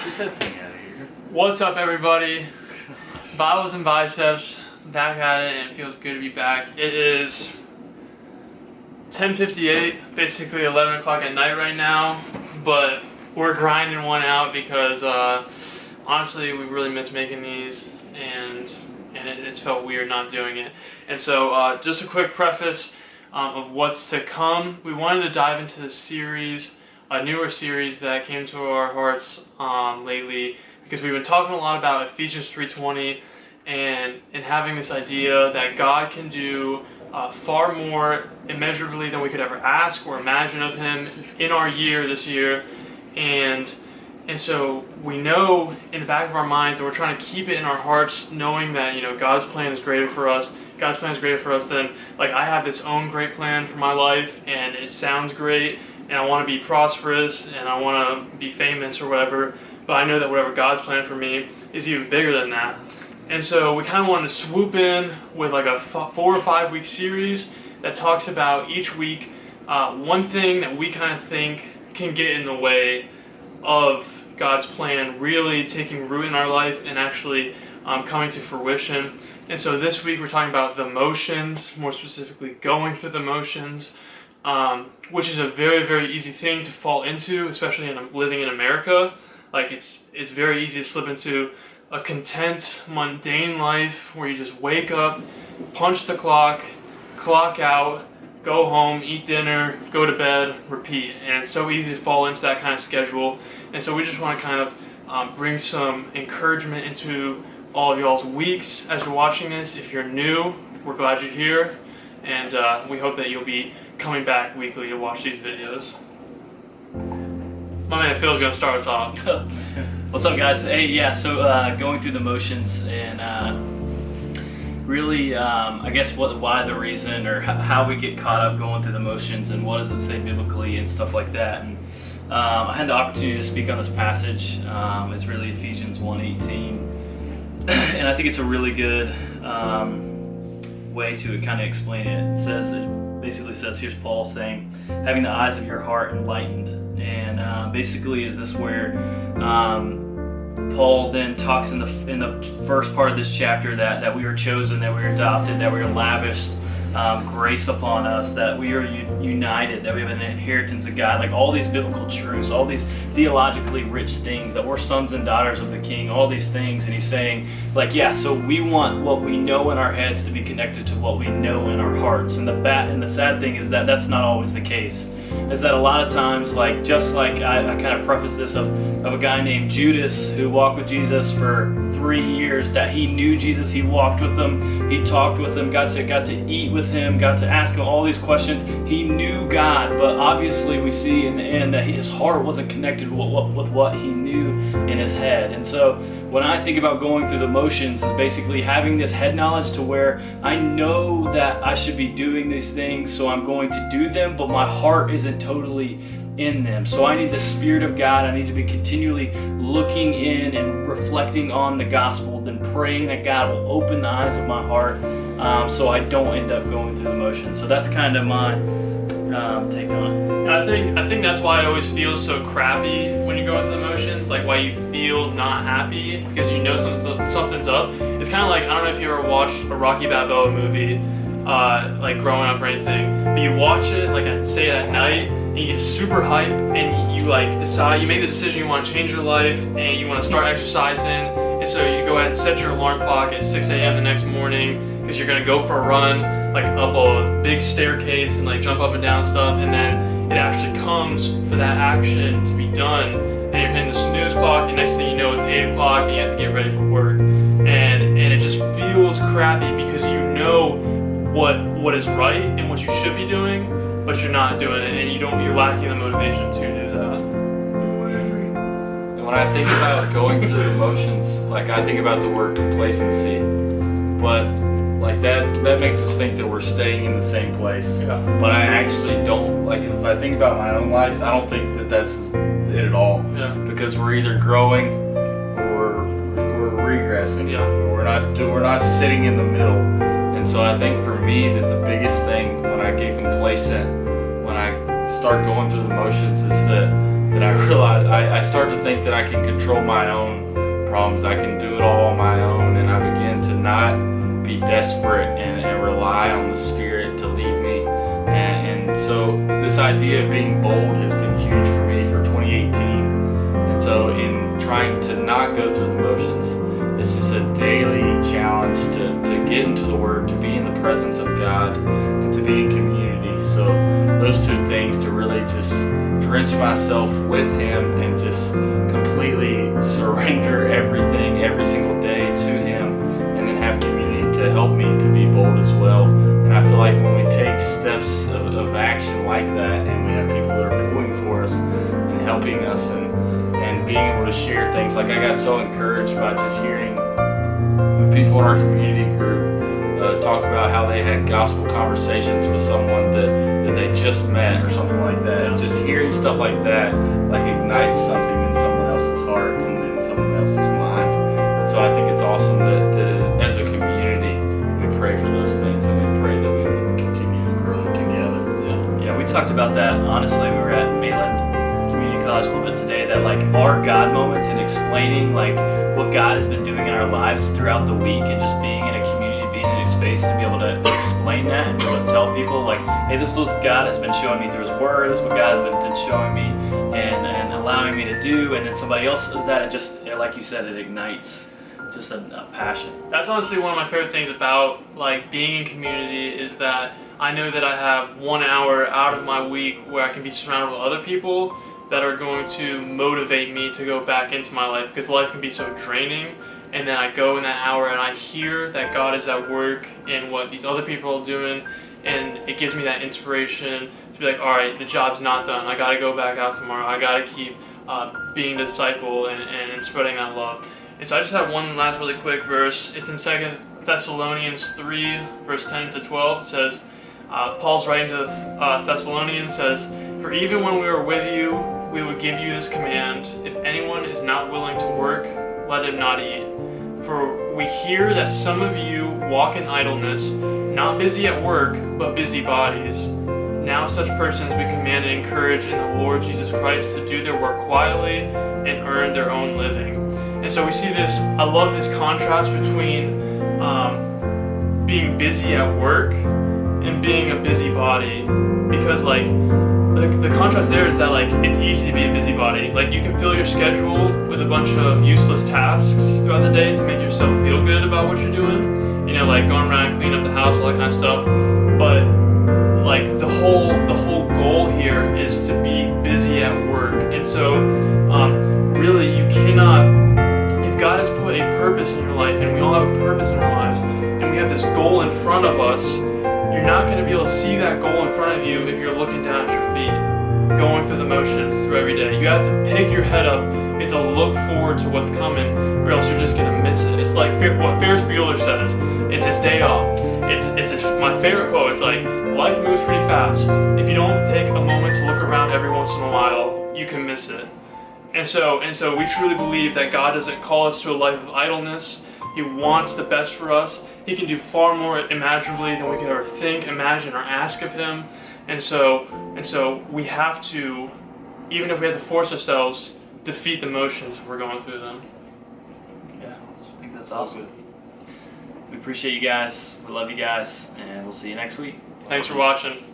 Get that thing out of here. What's up, everybody? Bibles and Biceps, back at it, and it feels good to be back. It is 10:58, basically 11 o'clock at night right now, but we're grinding one out because honestly, we really miss making these, and it's felt weird not doing it. And so, just a quick preface of what's to come. We wanted to dive into this series, a newer series that came to our hearts lately, because we've been talking a lot about Ephesians 3:20 and having this idea that God can do far more immeasurably than we could ever ask or imagine of Him in our year this year. And so we know in the back of our minds that we're trying to keep it in our hearts, knowing that, you know, God's plan is greater for us. God's plan is greater for us than, like, I have this own great plan for my life, and it sounds great, and I want to be prosperous, and I want to be famous or whatever, but I know that whatever God's plan for me is even bigger than that. And so we kind of wanted to swoop in with like a 4 or 5 week series that talks about each week one thing that we kind of think can get in the way of God's plan really taking root in our life and actually coming to fruition. And so this week we're talking about the motions, more specifically going through the motions, which is a very, very easy thing to fall into, especially living in America. Like it's very easy to slip into a content, mundane life where you just wake up, punch the clock out, go home, eat dinner, go to bed, repeat. And it's so easy to fall into that kind of schedule. And so we just want to kind of bring some encouragement into all of y'all's weeks as you're watching this. If you're new, we're glad you're here, and we hope that you'll be coming back weekly to watch these videos. My man Phil's gonna start us off. What's up, guys? Hey, yeah, so going through the motions and really, I guess why the reason or how we get caught up going through the motions and what does it say biblically and stuff like that. And I had the opportunity to speak on this passage. It's really Ephesians 1:18. And I think it's a really good way to kind of explain it. It basically says, here's Paul saying, having the eyes of your heart enlightened. And basically is this where Paul then talks in the first part of this chapter that we are chosen, that we are adopted, that we are lavished grace upon us, that we are united, that we have an inheritance of God, like all these biblical truths, all these theologically rich things, that we're sons and daughters of the King, all these things. And he's saying, like, yeah, so we want what we know in our heads to be connected to what we know in our hearts. And the sad thing is that that's not always the case. Is that a lot of times, like just like I kind of preface this of a guy named Judas who walked with Jesus for 3 years, that he knew Jesus, he walked with him, he talked with him, got to eat with him, got to ask him all these questions. He knew God, but obviously we see in the end that his heart wasn't connected with what he knew in his head. And so when I think about going through the motions, is basically having this head knowledge to where I know that I should be doing these things, so I'm going to do them, but my heart isn't totally in them. So I need the Spirit of God. I need to be continually looking in and reflecting on the gospel, then praying that God will open the eyes of my heart so I don't end up going through the motions. So that's kind of my take on it. And I think that's why it always feels so crappy when you go through the motions, like why you feel not happy, because you know something's up. It's kind of like, I don't know if you ever watched a Rocky Balboa movie, like growing up or anything, but you watch it, like say at night, and you get super hype, and you like decide, you make the decision you want to change your life, and you want to start exercising, and so you go ahead and set your alarm clock at 6 a.m. the next morning, because you're going to go for a run, like up a big staircase, and like jump up and down stuff, and then it actually comes for that action to be done, and you're hitting the snooze clock, and next thing you know it's 8 o'clock, and you have to get ready for work, and it just feels crappy because you know what is right and what you should be doing, but you're not doing it, and you're lacking the motivation to do that. And when I think about going through the motions, like I think about the word complacency, but like that makes us think that we're staying in the same place. Yeah. But I actually don't. Like if I think about my own life, I don't think that that's it at all. Yeah. Because we're either growing or we're regressing. Yeah. We're not sitting in the middle. And so I think for me that the biggest thing when I get complacent, when I start going through the motions, is that that I realize I start to think that I can control my own problems. I can do it all on my own, and I begin to not be desperate and rely on the Spirit to lead me. And so this idea of being bold has been huge for me for 2018. And so in trying to not go through the motions, it's just a daily challenge to get into the Word, to be in the presence of God, and to be in community. So those two things, to really just drench myself with Him and just completely surrender everything every single day to Him, and then have community to help me to be bold as well. And I feel like when we take steps of action like that, and we have people that are pulling for us and helping us and being able to share things, like I got so encouraged by just hearing people in our community group talk about how they had gospel conversations with someone that they just met or something like that. And just hearing stuff like that like ignites something in someone else's heart and in someone else's mind. And so I think it's awesome that as a community we pray for those things, and we pray that we would continue to grow together. Yeah, we talked about that. Honestly, we were at Mainland Community College a little bit today, that like our God moments and explaining like what God has been doing in our lives throughout the week, and just being in a community, being in a space to be able to explain that and be able to tell people like, hey, this is what God has been showing me through His Word, this is what God has been showing me and allowing me to do, and then somebody else does that. It just, like you said, it ignites just a passion. That's honestly one of my favorite things about like being in community, is that I know that I have 1 hour out of my week where I can be surrounded with other people that are going to motivate me to go back into my life, because life can be so draining. And then I go in that hour and I hear that God is at work in what these other people are doing, and it gives me that inspiration to be like, all right, the job's not done. I got to go back out tomorrow. I got to keep being the disciple and spreading that love. And so I just have one last really quick verse. It's in 2 Thessalonians 3, verse 10 to 12. It says, Paul's writing to the Thessalonians, says, "For even when we were with you, we would give you this command: if anyone is not willing to work, let him not eat. For we hear that some of you walk in idleness, not busy at work, but busy bodies. Now such persons we command and encourage in the Lord Jesus Christ to do their work quietly and earn their own living." And so we see this, I love this contrast between being busy at work and being a busybody, because like the contrast there is that like it's easy to be a busybody. Like you can fill your schedule with a bunch of useless tasks throughout the day to make yourself feel good about what you're doing. You know, like going around, cleaning up the house, all that kind of stuff. But like the whole goal here is to be busy at work. And so really you cannot, if God has put a purpose in your life, and we all have a purpose in our lives, and we have this goal in front of us, you're not going to be able to see that goal in front of you if you're looking down at your feet, going through the motions through every day. You have to pick your head up. You have to look forward to what's coming, or else you're just going to miss it. It's like what Ferris Bueller says in his day off. It's my favorite quote. It's like, life moves pretty fast. If you don't take a moment to look around every once in a while, you can miss it. And so we truly believe that God doesn't call us to a life of idleness. He wants the best for us. He can do far more imaginably than we could ever think, imagine, or ask of Him. And so we have to, even if we have to force ourselves, defeat the motions if we're going through them. Yeah, I think that's awesome. We appreciate you guys. We love you guys, and we'll see you next week. Thanks for watching.